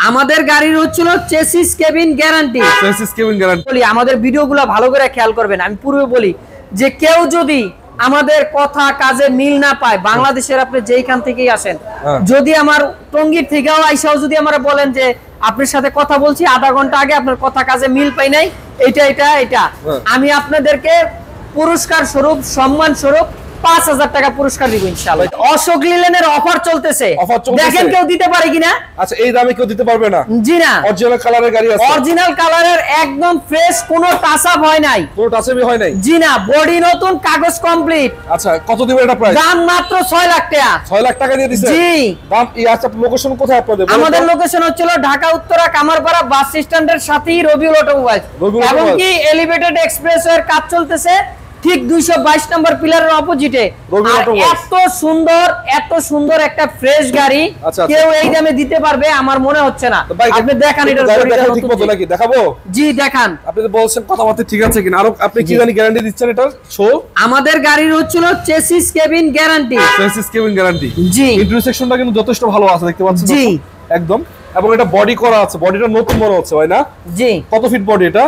আমাদের গাড়ির হচ্ছিল chassis cabin guarantee. Chassis cabin guarantee বলি আমাদের ভিডিওগুলো ভালো করে খেয়াল করবেন। আমি পূর্বে বলি যে কেউ যদি আমাদের কথা কাজে মিল না পায়, বাংলাদেশের আপনি যেইখান থেকেই আসেন, যদি আমার টঙ্গীর থেকেও আইসাও যদি আমরা বলেন যে আপনার সাথে কথা বলছি আধা ঘন্টা আগে, আপনার কথা কাজে মিল পাই নাই, এটা আমি আপনাদেরকে পুরস্কার স্বরূপ, সম্মান স্বরূপ 5000 টাকা পুরস্কার দিব ইনশাআল্লাহ। অশোক লিলেনের অফার চলতেছে, দেখেন কেউ দিতে পারে কিনা। আচ্ছা, এই দামে কেউ দিতে পারবে না? জি না, অরিজিনাল কালারের গাড়ি আছে, অরিজিনাল কালারের, একদম ফ্রেশ, কোনো টাচ আপ হয় নাই, কোনো টাচ আপ হয় নাই। জি না, বডি নতুন, কাগজ কমপ্লিট। আচ্ছা, কত দিবেন এটা প্রাইস? দাম মাত্র 6 লাখ টাকা। 6 লাখ টাকা দিয়ে দিছেন? জি। দাম আচ্ছা, লোকেশন কোথায় আপনাদের? আমাদের লোকেশন হচ্ছিল ঢাকা উত্তরা কামারপাড়া বাস স্ট্যান্ডের সাথেই রবিউল অটোমোবাইল, এবং কি এলিভেটেড এক্সপ্রেসওয়ের কাজ চলতেছে ঠিক 222 নম্বর পিলারের অপোজিটে। এত সুন্দর একটা ফ্রেশ গাড়ি কেউ এই দামে দিতে পারবে আমার মনে হচ্ছে না। আপনি দেখান এটা ঠিক মতো নাকি? দেখাবো? জি দেখান। আপনি তো বলছেন কথাবার্তা ঠিক আছে কিনা, আর আপনি কি জানি গ্যারান্টি দিচ্ছেন এটা? শো আমাদের গাড়ির হচ্ছিল chassis cabin guarantee. Chassis cabin guarantee. জি। ইন্টারসেকশনটা কিন্তু যথেষ্ট ভালো আছে, দেখতে পাচ্ছেন? জি একদম। এবং এটা বডি করা আছে, বডিটা নতুন মনে হচ্ছে, ভাই না? জি। কত ফিট বডি এটা?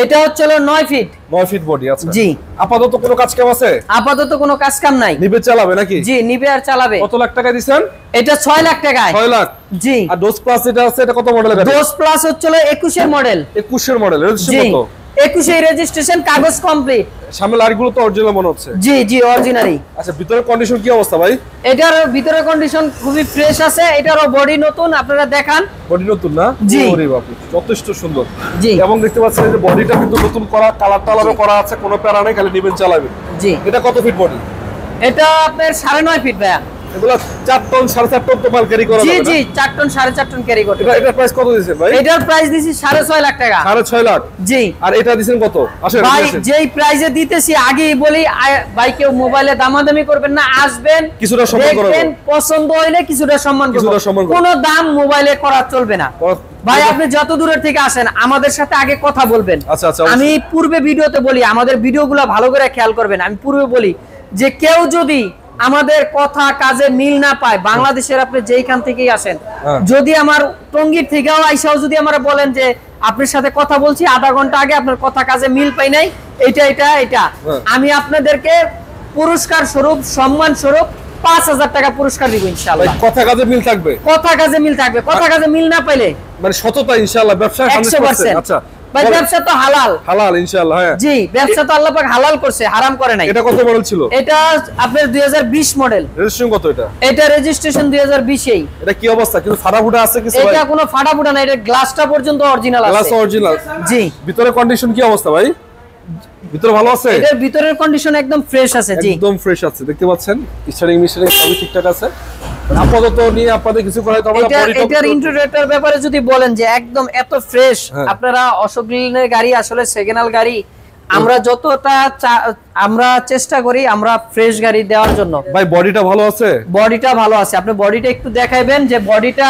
এটা হচ্ছিল 9 ফিট। 9 fit body. আচ্ছা জি। আপাতত কোনো কাজ কাম আছে? আপাতত কোনো কাজ কাম নাই। নিবে চালাবে নাকি? জি, নিবে আর চালাবে। কত লাখ টাকা দিবেন? এটা 6 লাখ টাকায়। 6 লাখ। জি। আর ডোজ প্লাস এটা আছে, এটা কত মডেলের গাড়ি? ডোজ প্লাস হচ্ছিল 21 এর মডেল। 21 এর মডেল। রেজিস্ট্রেশন কত? 21 এর রেজিস্ট্রেশন, কাগজ কমপ্লিট। সামনে লাইটগুলো তো অরিজিনাল মনে হচ্ছে। জি জি, অরিজিনালি। আচ্ছা, ভিতরের কন্ডিশন কি অবস্থা ভাই? এটার ভিতরের কন্ডিশন খুবই ফ্রেশ আছে, এটারও বডি নতুন, আপনারা দেখান। বডি নতুন না? জি। ওরে বাপরে, যথেষ্ট সুন্দর। জি। এবং দেখতে পাচ্ছেন যে বডিটা কিন্তু নতুন করা, কালার টালারও করা আছে, কোনো প্যারা নেই, খালি নিবেন চালাবেন। জি। এটা কত ফিট বডি? এটা আপনার 9.5 ফিট ভাইয়া। এগুলা 4 টন 4.5 টন তো মাল ক্যারি করা যাবে। জি জি, 4 টন 4.5 টন ক্যারি করতে। এটা প্রাইস কত দিয়েছেন ভাই? এটার প্রাইস দিছি 6.5 লাখ টাকা। 6.5 লাখ। জি। আর এটা দিবেন কত? আসেন ভাই, যেই প্রাইসে দিতেছি আগেই বলি, ভাই কেউ মোবাইলে দামাদামি করবেন না, আসবেন, কিছুটা সম্মান করবেন, দেখবেন, পছন্দ হইলে কিছুটা সম্মান করবেন, কোনো দাম মোবাইলে করা চলবে না। ভাই আপনি যত দূরের থেকে আসেন আমাদের সাথে আগে কথা বলবেন। আচ্ছা আচ্ছা, আমি পূর্বে ভিডিওতে বলি, আমাদের ভিডিওগুলো ভালো করে খেয়াল করবেন। আমি পূর্বে বলি যে কেউ যদি আমাদের কথা কাজে মিল না পায়, বাংলাদেশের আপনি যেইখান থেকেই আসেন, যদি আমার টঙ্গীর থেকেও আইসাও যদি আমরা বলেন যে আপনার সাথে কথা বলছি আধা ঘন্টা আগে, আপনার কথা কাজে মিল পাই নাই, এটা আমি আপনাদেরকে পুরস্কার স্বরূপ, সম্মান স্বরূপ 5000 টাকা পুরস্কার দিব ইনশাআল্লাহ। কথা কাজে মিল থাকবে? কথা কাজে মিল থাকবে। কথা কাজে মিল না পাইলে মানে সততা ইনশাআল্লাহ, ব্যবসা 100%। আচ্ছা ভাই, ব্যবসা তো হালাল। হালাল ইনশাআল্লাহ। হ্যাঁ জি, ব্যবসা তো আল্লাহ পাক হালাল করছে, হারাম করে নাই। এটা কত মডেল ছিল? এটা আপনার 2020 মডেল। রেজিস্ট্রেশন কত এটা? এটা রেজিস্ট্রেশন 2020 এই। এটা কি অবস্থা? কিন্তু ফাটাফুটা আছে কিছু ভাই? এটা কোনো ফাটাফুটা না, এটা গ্লাসটা পর্যন্ত অরিজিনাল আছে। Glass original. জি। ভিতরে কন্ডিশন কি অবস্থা ভাই? ভিতরে ভালো আছে? এটার ভিতরের কন্ডিশন একদম ফ্রেশ আছে। জি, একদম ফ্রেশ আছে, দেখতে পাচ্ছেন। স্টারিং মিশরিং সবই ঠিকঠাক আছে। আপাতত নিয়ে আপনাদের কিছু করাই তো আমরা বডিটা, এটার ইন্টেরিয়র ব্যাপারে যদি বলেন যে একদম এত ফ্রেশ, আপনারা অশোক লিলেনের গাড়ি আসলে সেকেন্ড হ্যান্ড গাড়ি, আমরা যতটা আমরা চেষ্টা করি আমরা ফ্রেশ গাড়ি দেওয়ার জন্য। ভাই বডিটা ভালো আছে? বডিটা ভালো আছে। আপনি বডিটা একটু দেখাইবেন যে বডিটা,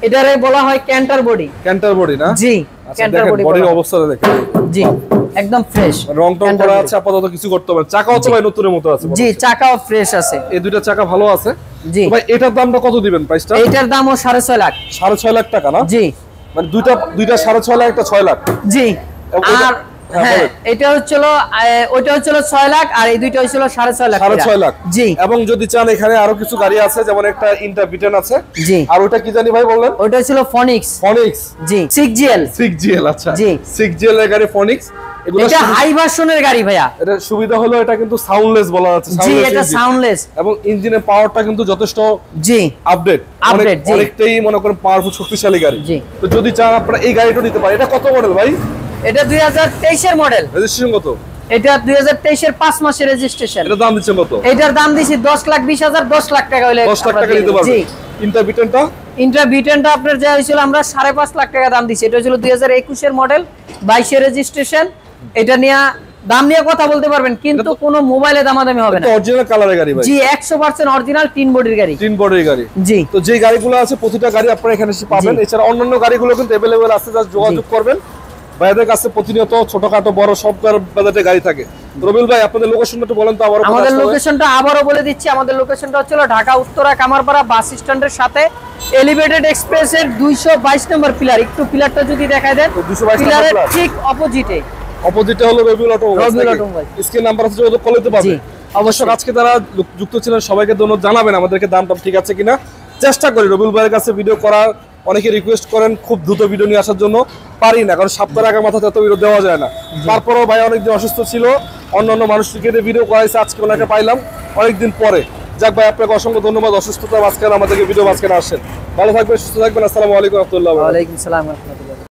এটারে বলা হয় ক্যান্টার বডি। ক্যান্টার বডি না? জি, ক্যান্টার বডি। বডির অবস্থাটা দেখেন। জি, একদম ফ্রেশ। রং টং করা আছে, আপাতত কিছু করতে হবে না। চাকাও তো ভাই নতুনের মতো আছে। জি, চাকাও ফ্রেশ আছে। এই দুইটা চাকা ভালো আছে। জি। ভাই এটার দামটা কত দিবেন প্রাইসটা? এটার দামও 6.5 লাখ। 6.5 লাখ টাকা না? জি। মানে দুইটা 6.5 লাখ, একটা 6 লাখ। জি। আর হ্যাঁ, এটা হচ্ছিল, ওইটা হচ্ছিল 6 লাখ, আর এই দুইটা হচ্ছিল 6.5 লাখ। 6.5 লাখ। জি। এবং যদি চান এখানে আরো কিছু গাড়ি আছে, যেমন একটা ইন্টারভিটেন আছে। জি। আর ওটা কি জানি ভাই বললেন? ওইটা ছিল ফনিক্স। ফনিক্স। জি, 6GL। 6GL। আচ্ছা। জি, 6GL এর গাড়ি ফনিক্স। এটা হাই ভার্সনের গাড়ি ভাইয়া। এটা সুবিধা হলো এটা কিন্তু সাউন্ডলেস বলা যাচ্ছে। জি, এটা সাউন্ডলেস। এবং ইঞ্জিনের পাওয়ারটা কিন্তু যথেষ্ট জি আপডেট। অনেকটাই মনে করেন পাওয়ারফুল, শক্তিশালী গাড়ি। জি। তো যদি চান আপনারা এই গাড়িটা নিতে পারেন। এটা কত মডেল ভাই? এটা 2023 এর মডেল। রেজিস্ট্রেশন কত? এটা 2023 এর 5 মাসের রেজিস্ট্রেশন। এটা দাম দিচ্ছেন কত? এটার দাম দিছি 10,20,000, 10 লাখ টাকা হইলে 10 লাখ টাকা দিতে পারবেন। জি। ইন্টারভিটেনটা আপনার যা হইছিল আমরা 5.5 লাখ টাকা দাম দিছি। এটা হলো 2021 এর মডেল, 22 এর রেজিস্ট্রেশন। এটা নিয়ে দাম নিয়ে কথা বলতে পারবেন, কিন্তু কোনো মোবাইলে দামাদামি হবে না। এটা অরিজিনাল কালারের গাড়ি ভাই। জি, 100% অরিজিনাল তিন বডির গাড়ি। তিন বডির গাড়ি। জি। তো যে গাড়িগুলো আছে প্রতিটা গাড়ি আপনারা এখানে এসে পাবেন। এছাড়া অন্যান্য গাড়িগুলো কিন্তু अवेलेबल আছে, যা যোগাযোগ করবেন। ভাইদের কাছে প্রতিনিয়ত ছোটখাটো বড় সব বাজারের গাড়ি থাকে। রবিউল ভাই আপনাদের লোকেশনটা একটু বলেন তো আবারও। আমাদের লোকেশনটা আবারও বলে দিচ্ছি, আমাদের লোকেশনটা হচ্ছে ঢাকা উত্তরা কামারপাড়া বাস স্ট্যান্ডের সাথে এলিভেটেড এক্সপ্রেসের 222 নম্বর পিলার। একটু পিলারটা যদি দেখায় দেন, 222 পিলারের পিলার। ঠিক অপোজিটে অপোজিটে হলো Rabiul automobiles. Rabiul automobiles. Screen number আছে, যোগাযোগ করতে পারবে। জি, অবশ্যই আজকে যারা যুক্ত ছিলেন সবাইকে ধন্যবাদ জানাবেন, আমাদেরকে দামটা ঠিক আছে কিনা। চেষ্টা করি রবিউল ভাইয়ের কাছে ভিডিও করার, অনেকে রিকোয়েস্ট করেন খুব দ্রুত ভিডিও নিয়ে আসার জন্য, পারি না কারণ সপ্তাহের আগে মাথাতে এত ভিডিও দেওয়া যায় না। তারপরেও ভাই অনেকদিন অসুস্থ ছিল, অন্যান্য মানুষকে দিয়ে ভিডিও করাইছে, আজকে ওনাকে পাইলাম অনেকদিন পরে। যাক ভাই আপনাকে অসংখ্য ধন্যবাদ, অসুস্থতা মাঝখানে আমাদেরকে ভিডিও মাঝখানে আসেন। ভালো থাকবেন, সুস্থ থাকবেন। আসসালামু আলাইকুম রহমতুল্লাহ। ওয়ালাইকুম সালাম রাহমাতুল্লাহ।